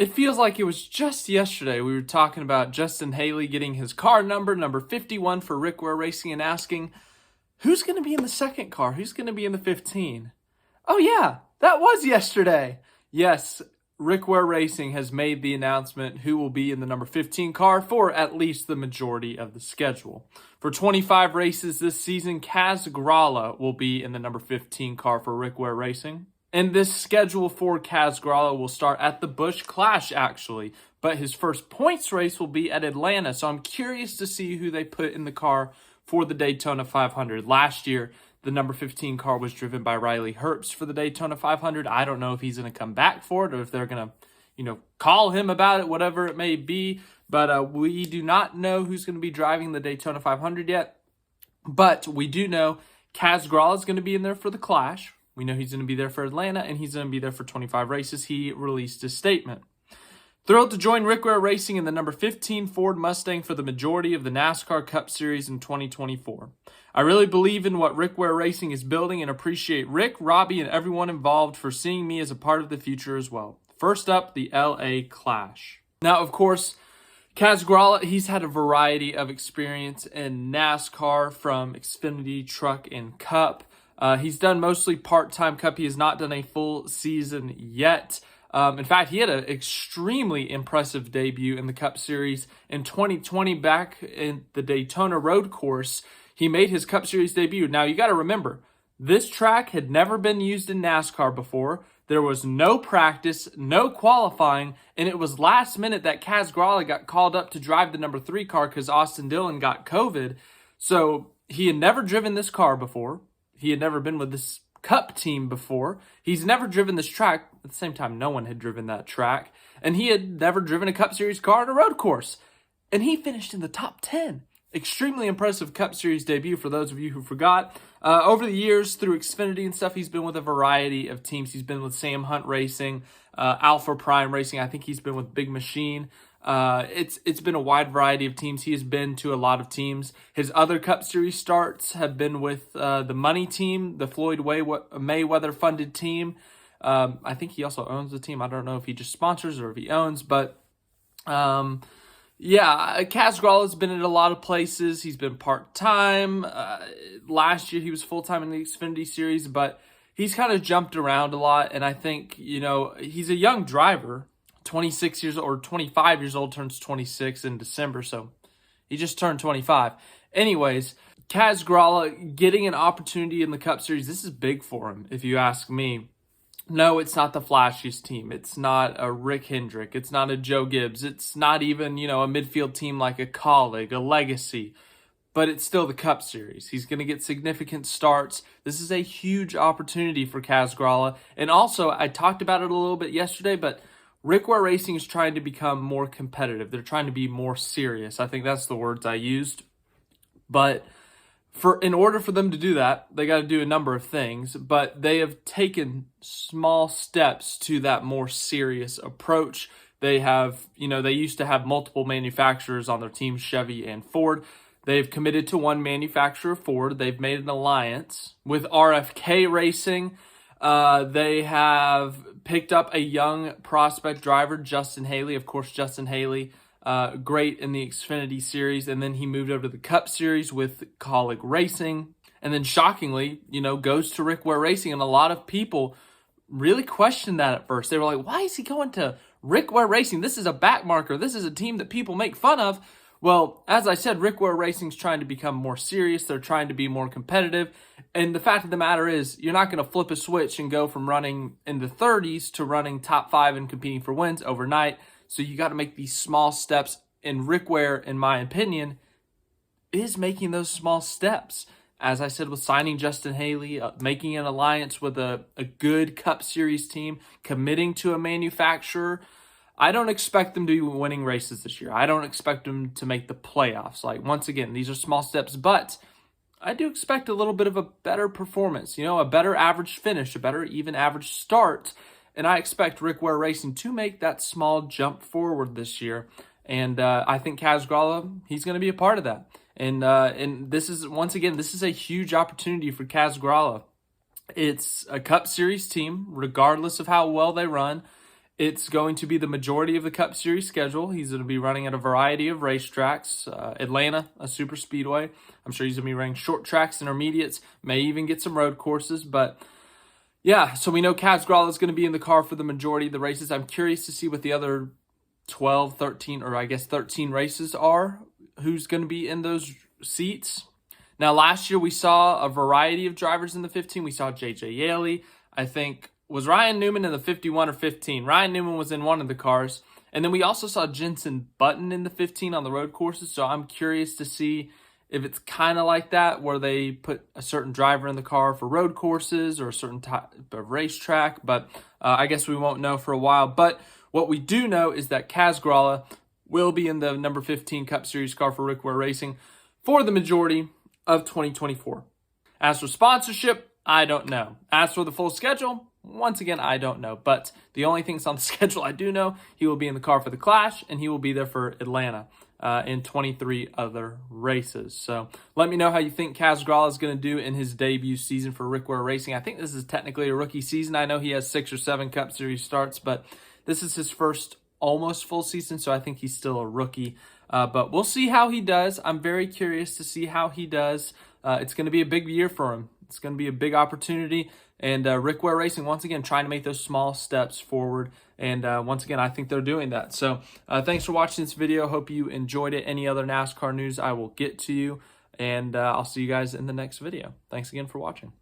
It feels like it was just yesterday we were talking about Justin Haley getting his car number 51 for Rick Ware Racing, and asking, who's going to be in the second car? Who's going to be in the 15? Oh yeah, that was yesterday. Yes, Rick Ware Racing has made the announcement who will be in the number 15 car for at least the majority of the schedule. For 25 races this season, Kaz Grala will be in the number 15 car for Rick Ware Racing. And this schedule for Kaz Grala will start at the Busch Clash, actually. But his first points race will be at Atlanta. So I'm curious to see who they put in the car for the Daytona 500. Last year, the number 15 car was driven by Riley Herbst for the Daytona 500. I don't know if he's going to come back for it or if they're going to, call him about it, whatever it may be. But we do not know who's going to be driving the Daytona 500 yet. But we do know Kaz Grala is going to be in there for the Clash. We know he's going to be there for Atlanta, and he's going to be there for 25 races. He released his statement. Thrilled to join Rick Ware Racing in the number 15 Ford Mustang for the majority of the NASCAR Cup Series in 2024. I really believe in what Rick Ware Racing is building and appreciate Rick, Robbie, and everyone involved for seeing me as a part of the future as well. First up, the LA Clash. Now, of course, Kaz Grala, he's had a variety of experience in NASCAR, from Xfinity, Truck, and Cup. He's done mostly part-time Cup. He has not done a full season yet. In fact, he had an extremely impressive debut in the Cup Series in 2020 back in the Daytona Road Course. He made his Cup Series debut. Now, you got to remember, this track had never been used in NASCAR before. There was no practice, no qualifying, and it was last minute that Kaz Grala got called up to drive the number 3 car because Austin Dillon got COVID. So he had never driven this car before. He had never been with this Cup team before. He's never driven this track. At the same time, no one had driven that track. And he had never driven a Cup Series car on a road course. And he finished in the top 10. Extremely impressive Cup Series debut for those of you who forgot. Over the years, through Xfinity and stuff, he's been with a variety of teams. He's been with Sam Hunt Racing, Alpha Prime Racing. I think he's been with Big Machine. It's been a wide variety of teams. He has been to a lot of teams. His other Cup Series starts have been with the Money Team, the Floyd Mayweather-funded team. I think he also owns the team. I don't know if he just sponsors or if he owns, but Kaz Grala's been at a lot of places. He's been part-time. Last year he was full-time in the Xfinity Series, but he's kind of jumped around a lot, and I think, he's a young driver. 26 years old, or 25 years old, turns 26 in December, so he just turned 25. Anyways, Kaz Grala getting an opportunity in the Cup Series, this is big for him, if you ask me. No, it's not the flashiest team. It's not a Rick Hendrick. It's not a Joe Gibbs. It's not even, a midfield team like a Colleague, a Legacy. But it's still the Cup Series. He's going to get significant starts. This is a huge opportunity for Kaz Grala. And also, I talked about it a little bit yesterday, but Rick Ware Racing is trying to become more competitive. They're trying to be more serious. I think that's the words I used. But in order for them to do that, they got to do a number of things. But they have taken small steps to that more serious approach. They have, they used to have multiple manufacturers on their team, Chevy and Ford. They've committed to one manufacturer, Ford. They've made an alliance with RFK Racing. They have picked up a young prospect driver, Justin Haley. Of course, Justin Haley, great in the Xfinity Series. And then he moved over to the Cup Series with Colleague Racing. And then shockingly, goes to Rick Ware Racing. And a lot of people really questioned that at first. They were like, why is he going to Rick Ware Racing? This is a backmarker. This is a team that people make fun of. Well, as I said, Rick Ware Racing's trying to become more serious. They're trying to be more competitive. And the fact of the matter is, you're not going to flip a switch and go from running in the 30s to running top 5 and competing for wins overnight. So you got to make these small steps. And Rick Ware, in my opinion, is making those small steps. As I said, with signing Justin Haley, making an alliance with a good Cup Series team, committing to a manufacturer. I don't expect them to be winning races this year. I don't expect them to make the playoffs. Once again, these are small steps, but I do expect a little bit of a better performance, a better average finish, a better even average start. And I expect Rick Ware Racing to make that small jump forward this year. And I think Kaz Grala, he's going to be a part of that. And this is, once again, this is a huge opportunity for Kaz Grala. It's a Cup Series team, regardless of how well they run. It's going to be the majority of the Cup Series schedule. He's going to be running at a variety of racetracks. Atlanta, a super speedway. I'm sure he's going to be running short tracks, intermediates, may even get some road courses. But yeah, so we know Kaz Grala is going to be in the car for the majority of the races. I'm curious to see what the other 12, 13, or I guess 13 races are. Who's going to be in those seats? Now, last year we saw a variety of drivers in the 15. We saw J.J. Yaley. I think, was Ryan Newman in the 51 or 15? Ryan Newman was in one of the cars. And then we also saw Jenson Button in the 15 on the road courses. So I'm curious to see if it's kind of like that, where they put a certain driver in the car for road courses or a certain type of racetrack. But I guess we won't know for a while. But what we do know is that Kaz Grala will be in the number 15 Cup Series car for Rick Ware Racing for the majority of 2024. As for sponsorship, I don't know. As for the full schedule, once again, I don't know. But the only things on the schedule I do know, he will be in the car for the Clash, and he will be there for Atlanta in 23 other races. So let me know how you think Kaz Grala is going to do in his debut season for Rick Ware Racing. I think this is technically a rookie season. I know he has 6 or 7 Cup Series starts, but this is his first almost full season, so I think he's still a rookie. But we'll see how he does. I'm very curious to see how he does. It's going to be a big year for him. It's going to be a big opportunity. And Rick Ware Racing, once again, trying to make those small steps forward. And once again, I think they're doing that. So thanks for watching this video. Hope you enjoyed it. Any other NASCAR news, I will get to you. And I'll see you guys in the next video. Thanks again for watching.